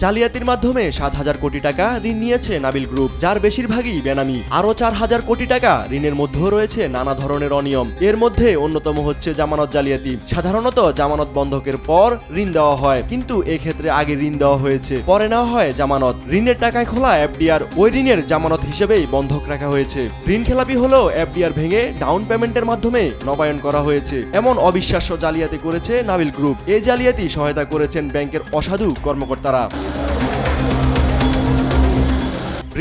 জালিয়াতির মাধ্যমে 7,000 কোটি টাকা ঋণ নিয়েছে নাবিল গ্রুপ, যার বেশিরভাগই বেনামি। আরও 4,000 কোটি টাকা ঋণের মধ্যেও রয়েছে নানা ধরনের অনিয়ম। এর মধ্যে অন্যতম হচ্ছে জামানত জালিয়াতি। সাধারণত জামানত বন্ধকের পর ঋণ দেওয়া হয়, কিন্তু এক্ষেত্রে আগে ঋণ দেওয়া হয়েছে, পরে নেওয়া হয় জামানত। ঋণের টাকায় খোলা এফডিআর ওই ঋণের জামানত হিসেবেই বন্ধক রাখা হয়েছে। ঋণ খেলাপি হলেও এফডিআর ভেঙে ডাউন পেমেন্টের মাধ্যমে নবায়ন করা হয়েছে। এমন অবিশ্বাস্য জালিয়াতি করেছে নাবিল গ্রুপ। এই জালিয়াতি সহায়তা করেছেন ব্যাংকের অসাধু কর্মকর্তারা।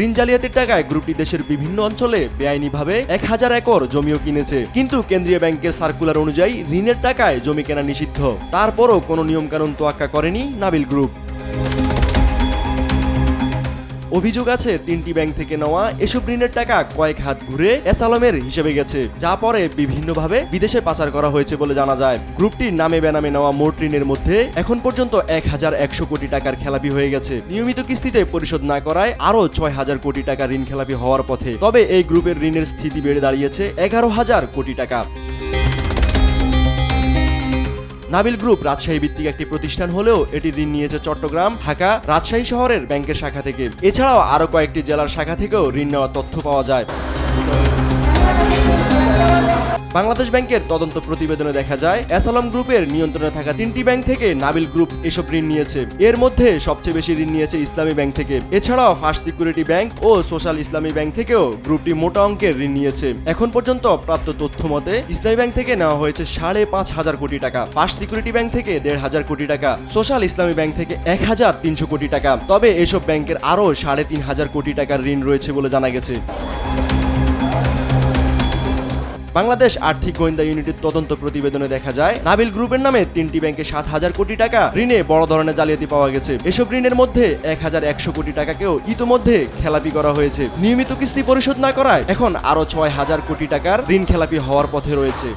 ঋণ জালিয়াতির টাকায় গ্রুপটি দেশের বিভিন্ন অঞ্চলে বেআইনিভাবে 1,000 একর জমিও কিনেছে, কিন্তু কেন্দ্রীয় ব্যাংকের সার্কুলার অনুযায়ী ঋণের টাকায় জমি কেনা নিষিদ্ধ। তারপরও কোনো নিয়মকানুন তোয়াক্কা করেনি নাবিল গ্রুপ। অভিযোগ আছে 3টি ব্যাংক থেকে নেওয়া এসব ঋণের টাকা কয়েক হাত ঘুরে এস আলমের হিসেবে গেছে, যা পরে বিভিন্নভাবে বিদেশে পাচার করা হয়েছে বলে জানা যায়। গ্রুপটির নামে বেনামে নেওয়া মোট ঋণের মধ্যে এখন পর্যন্ত 1,100 কোটি টাকার খেলাপি হয়ে গেছে। নিয়মিত কিস্তিতে পরিশোধ না করায় আরও 6,000 কোটি টাকা ঋণ খেলাপি হওয়ার পথে। তবে এই গ্রুপের ঋণের স্থিতি বেড়ে দাঁড়িয়েছে 11,000 কোটি টাকা। নাবিল গ্রুপ রাজশাহী ভিত্তিক একটি প্রতিষ্ঠান হলেও এটি ঋণ নিয়েছে চট্টগ্রাম, ঢাকা, রাজশাহী শহরের ব্যাংকের শাখা থেকে। এছাড়াও আরও কয়েকটি জেলার শাখা থেকেও ঋণ নেওয়ার তথ্য পাওয়া যায়। বাংলাদেশ ব্যাংকের তদন্ত প্রতিবেদনে দেখা যায় এস আলম গ্রুপের নিয়ন্ত্রণে থাকা 3টি ব্যাংক থেকে নাবিল গ্রুপ এসব ঋণ নিয়েছে। এর মধ্যে সবচেয়ে বেশি ঋণ নিয়েছে ইসলামী ব্যাংক থেকে। এছাড়াও ফার্স্ট সিকিউরিটি ব্যাংক ও সোশ্যাল ইসলামী ব্যাংক থেকেও গ্রুপটি মোটা অঙ্কের ঋণ নিয়েছে। এখন পর্যন্ত প্রাপ্ত তথ্য মতে ইসলামী ব্যাংক থেকে নেওয়া হয়েছে 5,500 কোটি টাকা, ফার্স্ট সিকিউরিটি ব্যাংক থেকে 1,500 কোটি টাকা, সোশ্যাল ইসলামী ব্যাংক থেকে 1,300 কোটি টাকা। তবে এসব ব্যাংকের আরও 3,500 কোটি টাকার ঋণ রয়েছে বলে জানা গেছে। বাংলাদেশ আর্থিক গোয়েন্দা ইউনিটের তদন্ত প্রতিবেদনে দেখা যায় নাবিল গ্রুপের নামে 3টি ব্যাংকে 7,000 কোটি টাকা ঋণে বড় ধরনের জালিয়াতি পাওয়া গেছে। এসব ঋণের মধ্যে 1,100 কোটি টাকাকেও ইতোমধ্যে খেলাপি করা হয়েছে। নিয়মিত কিস্তি পরিশোধ না করায় এখন আরও 6,000 কোটি টাকার ঋণ খেলাপি হওয়ার পথে রয়েছে।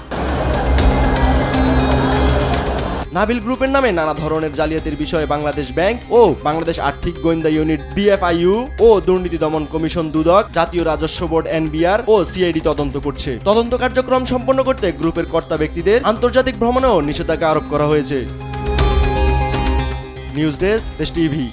নাবিল গ্রুপের নামে নানা ধরনের জালিয়াতির বিষয়ে বাংলাদেশ ব্যাংক ও বাংলাদেশ আর্থিক গোয়েন্দা ইউনিট বিএফআইইউ ও দুর্নীতি দমন কমিশন দুদক, জাতীয় রাজস্ব বোর্ড এনবিআর ও সিআইডি তদন্ত করছে। তদন্ত কার্যক্রম সম্পন্ন করতে গ্রুপের কর্তা ব্যক্তিদের আন্তর্জাতিক ভ্রমণেও নিষেধাজ্ঞা আরোপ করা হয়েছে। নিউজ ডেস্ক, দেশ টিভি।